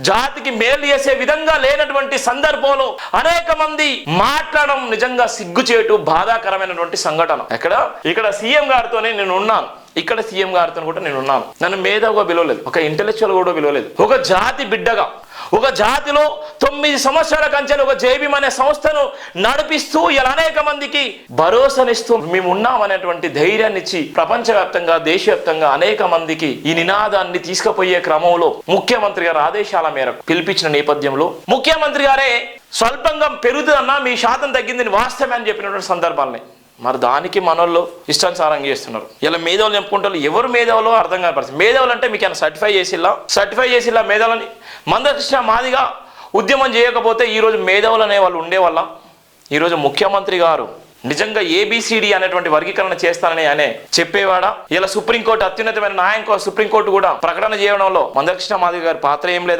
జాతికి మేలు చేసే విధంగా లేనటువంటి సందర్భంలో అనేక మంది మాట్లాడడం నిజంగా సిగ్గుచేటు బాధాకరమైనటువంటి సంఘటన. ఇక్కడ సీఎం గారితోనే నేను ఉన్నాను, ఇక్కడ సీఎం గారితో కూడా నేను ఉన్నాను. నన్ను మేధావిగా పిలవలేదు, ఒక ఇంటెలెక్చువల్ కూడా పిలవలేదు. ఒక జాతి బిడ్డగా, ఒక జాతిలో 9 సంవత్సరాల కంచెలు ఒక జేబీఎం అనే సంస్థను నడిపిస్తూ ఇలా అనేక మందికి భరోసానిస్తూ మేము ఉన్నామనేటువంటి ధైర్యాన్ని ఇచ్చి ప్రపంచవ్యాప్తంగా దేశవ్యాప్తంగా అనేక మందికి ఈ నినాదాన్ని తీసుకుపోయే క్రమంలో ముఖ్యమంత్రి గారి ఆదేశాల మేరకు పిలిపించిన నేపథ్యంలో ముఖ్యమంత్రి గారే స్వల్పంగా పెరుగుతుందన్నా మీ శాతం తగ్గిందని వాస్తవమే అని చెప్పినటువంటి సందర్భాలని మరి దానికి మనోళ్ళు ఇష్టానుసారంగా చేస్తున్నారు. ఇలా మేధావులు చెప్పుకుంటారు, ఎవరు మేధావులో అర్థం కాని పరిస్థితి. మేధావులు అంటే మీకు ఏమైనా సర్టిఫై చేసిల్లా మేధావులని? మందకృష్ణ మాదిగా ఉద్యమం చేయకపోతే ఈరోజు మేధావులు అనే వాళ్ళు ఉండేవాళ్ళ? ఈరోజు ముఖ్యమంత్రి గారు నిజంగా ABCD అనేటువంటి వర్గీకరణ చేస్తానని ఆయన చెప్పేవాడా? ఇలా సుప్రీంకోర్టు అత్యున్నతమైన న్యాయం సుప్రీంకోర్టు కూడా ప్రకటన చేయడంలో మందకృష్ణ మాదిగ గారి పాత్ర ఏం లేదు.